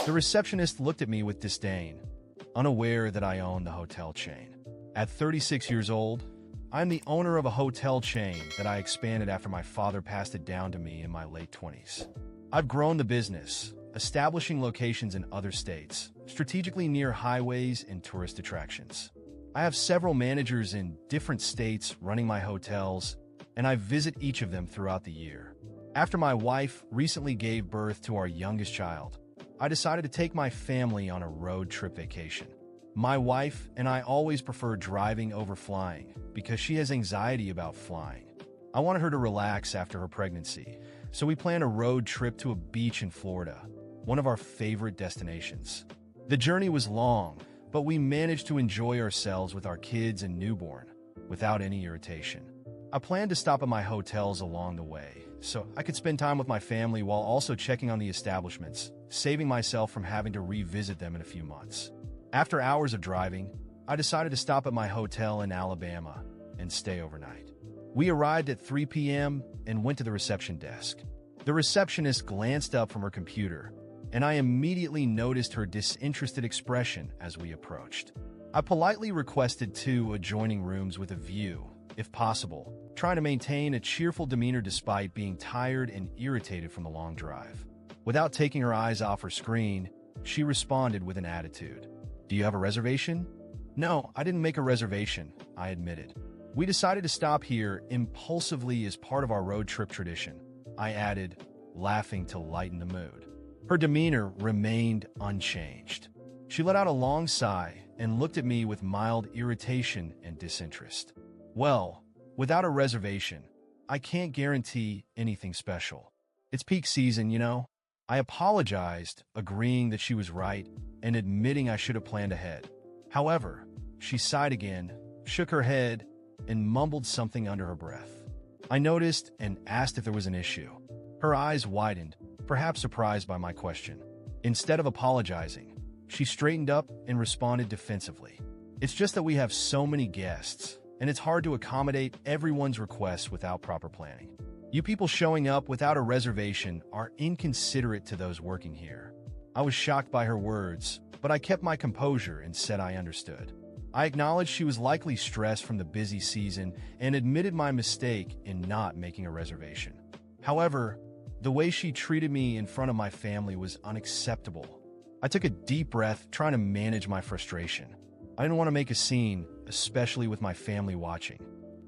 The receptionist looked at me with disdain, unaware that I owned the hotel chain. At 36 years old, I'm the owner of a hotel chain that I expanded after my father passed it down to me in my late 20s. I've grown the business, establishing locations in other states, strategically near highways and tourist attractions. I have several managers in different states running my hotels, and I visit each of them throughout the year. After my wife recently gave birth to our youngest child, I decided to take my family on a road trip vacation. My wife and I always prefer driving over flying because she has anxiety about flying. I wanted her to relax after her pregnancy, so we planned a road trip to a beach in Florida, one of our favorite destinations. The journey was long, but we managed to enjoy ourselves with our kids and newborn without any irritation. I planned to stop at my hotels along the way, so I could spend time with my family while also checking on the establishments, saving myself from having to revisit them in a few months. After hours of driving, I decided to stop at my hotel in Alabama and stay overnight. We arrived at 3 p.m. and went to the reception desk. The receptionist glanced up from her computer, and I immediately noticed her disinterested expression as we approached. I politely requested 2 adjoining rooms with a view, if possible, trying to maintain a cheerful demeanor despite being tired and irritated from the long drive. Without taking her eyes off her screen, she responded with an attitude. "Do you have a reservation?" "No, I didn't make a reservation," I admitted. "We decided to stop here impulsively as part of our road trip tradition," I added, laughing to lighten the mood. Her demeanor remained unchanged. She let out a long sigh and looked at me with mild irritation and disinterest. "Well, without a reservation, I can't guarantee anything special. It's peak season, you know." I apologized, agreeing that she was right and admitting I should have planned ahead. However, she sighed again, shook her head, and mumbled something under her breath. I noticed and asked if there was an issue. Her eyes widened, perhaps surprised by my question. Instead of apologizing, she straightened up and responded defensively. "It's just that we have so many guests, and it's hard to accommodate everyone's requests without proper planning. You people showing up without a reservation are inconsiderate to those working here." I was shocked by her words, but I kept my composure and said I understood. I acknowledged she was likely stressed from the busy season and admitted my mistake in not making a reservation. However, the way she treated me in front of my family was unacceptable. I took a deep breath, trying to manage my frustration. I didn't want to make a scene, especially with my family watching.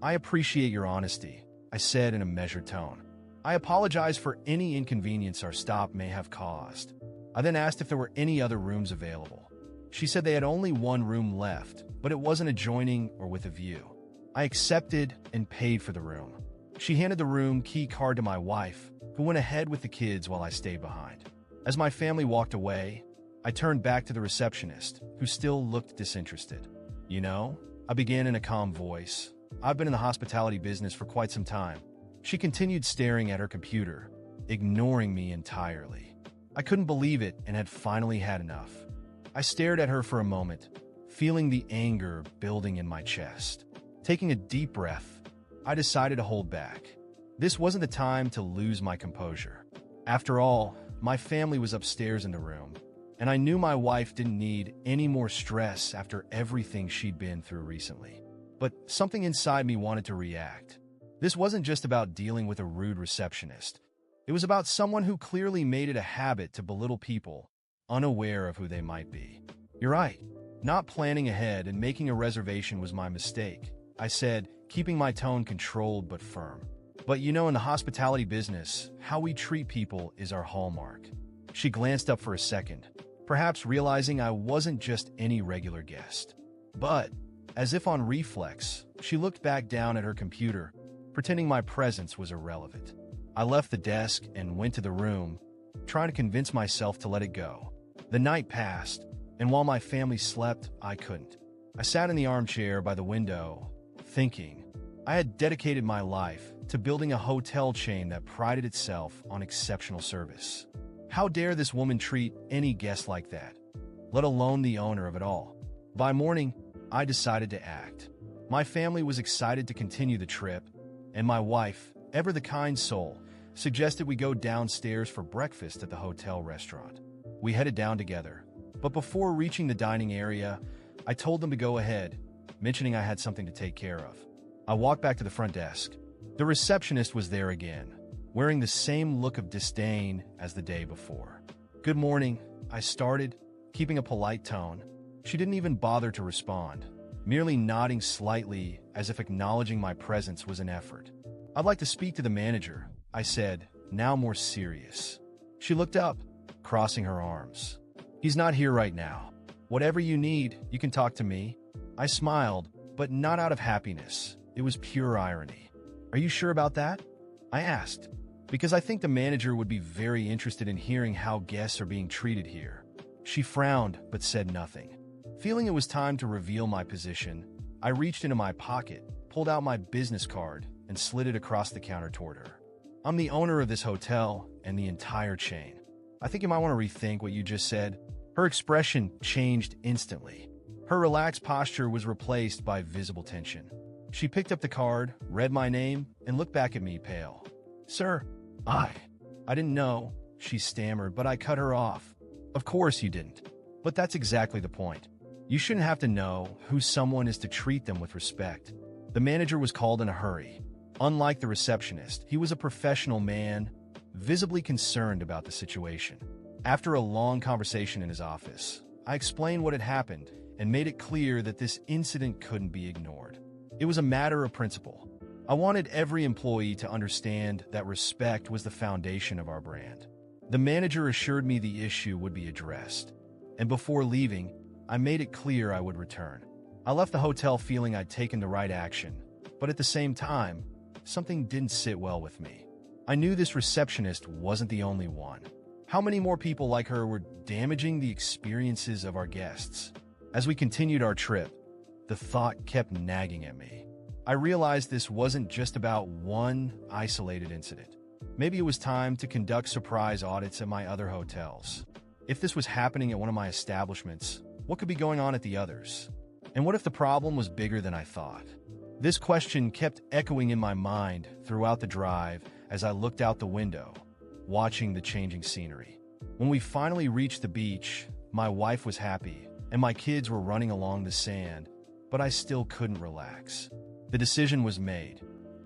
"I appreciate your honesty," I said in a measured tone. "I apologize for any inconvenience our stop may have caused." I then asked if there were any other rooms available. She said they had only 1 room left, but it wasn't adjoining or with a view. I accepted and paid for the room. She handed the room key card to my wife, who went ahead with the kids while I stayed behind. As my family walked away, I turned back to the receptionist, who still looked disinterested. "You know," I began in a calm voice, "I've been in the hospitality business for quite some time." She continued staring at her computer, ignoring me entirely. I couldn't believe it and had finally had enough. I stared at her for a moment, feeling the anger building in my chest. Taking a deep breath, I decided to hold back. This wasn't the time to lose my composure. After all, my family was upstairs in the room, and I knew my wife didn't need any more stress after everything she'd been through recently. But something inside me wanted to react. This wasn't just about dealing with a rude receptionist. It was about someone who clearly made it a habit to belittle people, unaware of who they might be. "You're right. Not planning ahead and making a reservation was my mistake," I said, keeping my tone controlled but firm. "But you know, in the hospitality business, how we treat people is our hallmark." She glanced up for a second, perhaps realizing I wasn't just any regular guest. But, as if on reflex, she looked back down at her computer, pretending my presence was irrelevant. I left the desk and went to the room, trying to convince myself to let it go. The night passed, and while my family slept, I couldn't. I sat in the armchair by the window, thinking. I had dedicated my life to building a hotel chain that prided itself on exceptional service. How dare this woman treat any guest like that, let alone the owner of it all? By morning, I decided to act. My family was excited to continue the trip, and my wife, ever the kind soul, suggested we go downstairs for breakfast at the hotel restaurant. We headed down together, but before reaching the dining area, I told them to go ahead, mentioning I had something to take care of. I walked back to the front desk. The receptionist was there again, wearing the same look of disdain as the day before. "Good morning," I started, keeping a polite tone. She didn't even bother to respond, merely nodding slightly as if acknowledging my presence was an effort. "I'd like to speak to the manager," I said, now more serious. She looked up, crossing her arms. "He's not here right now. Whatever you need, you can talk to me." I smiled, but not out of happiness. It was pure irony. "Are you sure about that?" I asked, because I think the manager would be very interested in hearing how guests are being treated here. She frowned, but said nothing. Feeling it was time to reveal my position, I reached into my pocket, pulled out my business card, and slid it across the counter toward her. "I'm the owner of this hotel and the entire chain. I think you might want to rethink what you just said." Her expression changed instantly. Her relaxed posture was replaced by visible tension. She picked up the card, read my name, and looked back at me, pale. "Sir, I didn't know," she stammered, but I cut her off. "Of course you didn't. But that's exactly the point. You shouldn't have to know who someone is to treat them with respect." The manager was called in a hurry. Unlike the receptionist, he was a professional man, visibly concerned about the situation. After a long conversation in his office, I explained what had happened and made it clear that this incident couldn't be ignored. It was a matter of principle. I wanted every employee to understand that respect was the foundation of our brand. The manager assured me the issue would be addressed, and before leaving, I made it clear I would return. I left the hotel feeling I'd taken the right action, but at the same time, something didn't sit well with me. I knew this receptionist wasn't the only one. How many more people like her were damaging the experiences of our guests? As we continued our trip, the thought kept nagging at me. I realized this wasn't just about one isolated incident. Maybe it was time to conduct surprise audits at my other hotels. If this was happening at one of my establishments, what could be going on at the others? And what if the problem was bigger than I thought? This question kept echoing in my mind throughout the drive as I looked out the window, watching the changing scenery. When we finally reached the beach, my wife was happy, and my kids were running along the sand, but I still couldn't relax. The decision was made.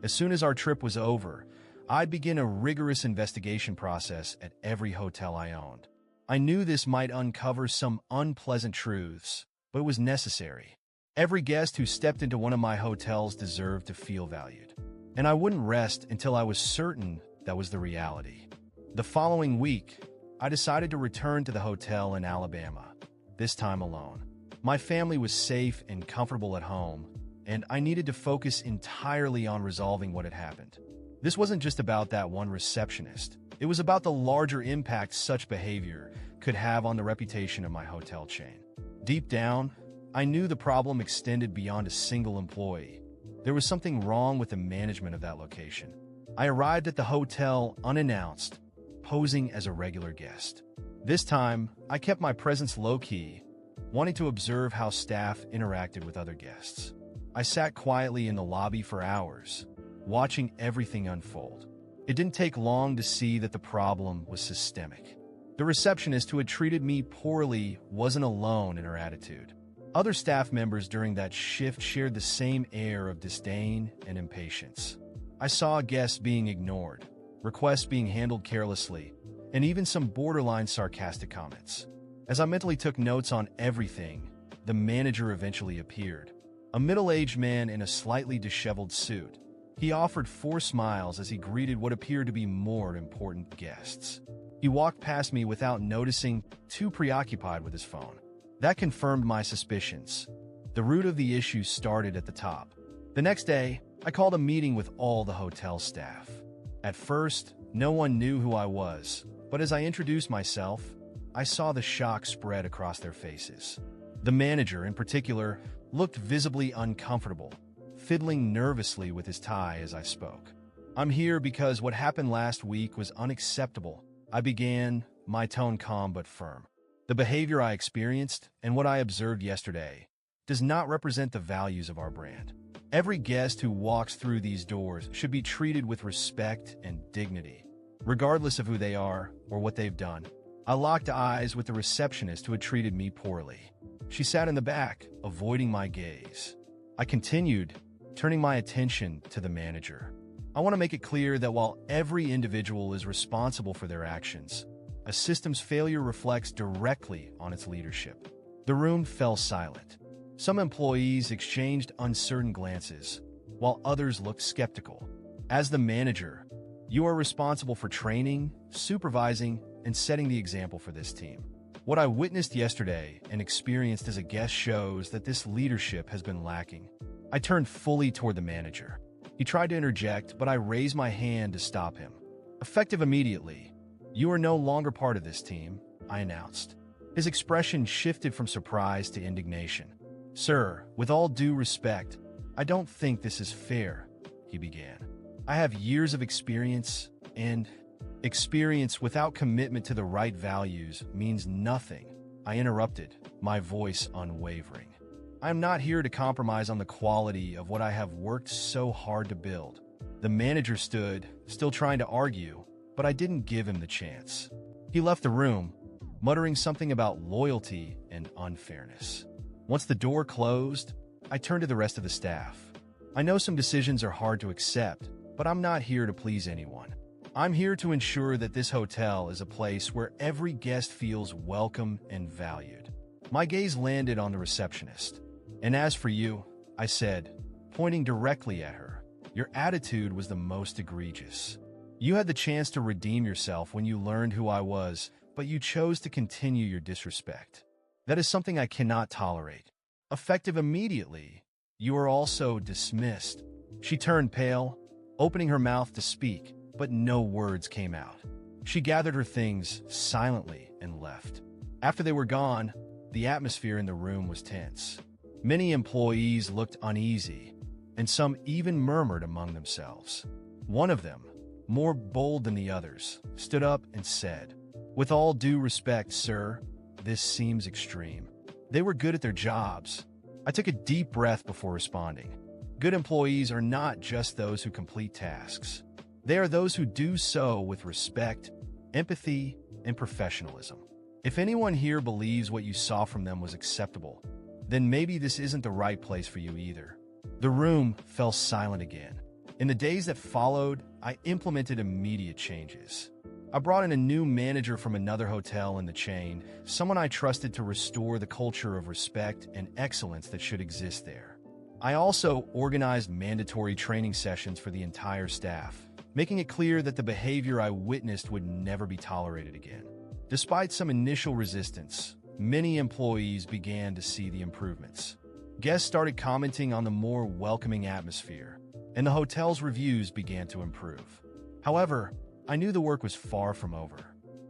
As soon as our trip was over, I'd begin a rigorous investigation process at every hotel I owned. I knew this might uncover some unpleasant truths, but it was necessary. Every guest who stepped into one of my hotels deserved to feel valued, and I wouldn't rest until I was certain that was the reality. The following week, I decided to return to the hotel in Alabama, this time alone. My family was safe and comfortable at home, and I needed to focus entirely on resolving what had happened. This wasn't just about that one receptionist. It was about the larger impact such behavior could have on the reputation of my hotel chain. Deep down, I knew the problem extended beyond a single employee. There was something wrong with the management of that location. I arrived at the hotel unannounced, posing as a regular guest. This time, I kept my presence low-key, wanting to observe how staff interacted with other guests. I sat quietly in the lobby for hours, watching everything unfold. It didn't take long to see that the problem was systemic. The receptionist who had treated me poorly wasn't alone in her attitude. Other staff members during that shift shared the same air of disdain and impatience. I saw guests being ignored, requests being handled carelessly, and even some borderline sarcastic comments. As I mentally took notes on everything, the manager eventually appeared. A middle-aged man in a slightly disheveled suit. He offered 4 smiles as he greeted what appeared to be more important guests. He walked past me without noticing, too preoccupied with his phone. That confirmed my suspicions. The root of the issue started at the top. The next day, I called a meeting with all the hotel staff. At first, no one knew who I was, but as I introduced myself, I saw the shock spread across their faces. The manager, in particular, looked visibly uncomfortable, fiddling nervously with his tie as I spoke. "I'm here because what happened last week was unacceptable," I began, my tone calm but firm. "The behavior I experienced and what I observed yesterday does not represent the values of our brand. Every guest who walks through these doors should be treated with respect and dignity, regardless of who they are or what they've done." I locked eyes with the receptionist who had treated me poorly. She sat in the back, avoiding my gaze. I continued, turning my attention to the manager. I want to make it clear that while every individual is responsible for their actions, a system's failure reflects directly on its leadership. The room fell silent. Some employees exchanged uncertain glances, while others looked skeptical. As the manager, you are responsible for training, supervising, and setting the example for this team. What I witnessed yesterday and experienced as a guest shows that this leadership has been lacking. I turned fully toward the manager. He tried to interject, but I raised my hand to stop him. Effective immediately, you are no longer part of this team, I announced. His expression shifted from surprise to indignation. Sir, with all due respect, I don't think this is fair, he began. I have years of experience, and experience without commitment to the right values means nothing. I interrupted, my voice unwavering. I am not here to compromise on the quality of what I have worked so hard to build. The manager stood, still trying to argue, but I didn't give him the chance. He left the room, muttering something about loyalty and unfairness. Once the door closed, I turned to the rest of the staff. I know some decisions are hard to accept, but I'm not here to please anyone. I'm here to ensure that this hotel is a place where every guest feels welcome and valued. My gaze landed on the receptionist. And as for you, I said, pointing directly at her, your attitude was the most egregious. You had the chance to redeem yourself when you learned who I was, but you chose to continue your disrespect. That is something I cannot tolerate. Effective immediately, you are also dismissed. She turned pale, opening her mouth to speak, but no words came out. She gathered her things silently and left. After they were gone, the atmosphere in the room was tense. Many employees looked uneasy, and some even murmured among themselves. One of them, more bold than the others, stood up and said, "With all due respect, sir, this seems extreme." They were good at their jobs. I took a deep breath before responding. Good employees are not just those who complete tasks. They are those who do so with respect, empathy, and professionalism. If anyone here believes what you saw from them was acceptable, then maybe this isn't the right place for you either. The room fell silent again. In the days that followed, I implemented immediate changes. I brought in a new manager from another hotel in the chain, someone I trusted to restore the culture of respect and excellence that should exist there. I also organized mandatory training sessions for the entire staff, making it clear that the behavior I witnessed would never be tolerated again. Despite some initial resistance, many employees began to see the improvements. Guests started commenting on the more welcoming atmosphere, and the hotel's reviews began to improve. However, I knew the work was far from over.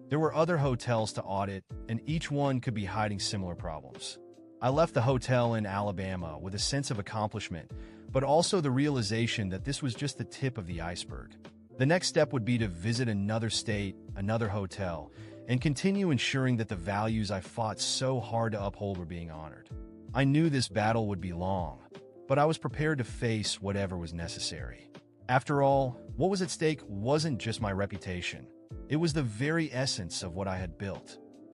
There were other hotels to audit, and each one could be hiding similar problems. I left the hotel in Alabama with a sense of accomplishment, but also the realization that this was just the tip of the iceberg. The next step would be to visit another state, another hotel, and continue ensuring that the values I fought so hard to uphold were being honored. I knew this battle would be long, but I was prepared to face whatever was necessary. After all, what was at stake wasn't just my reputation. It was the very essence of what I had built.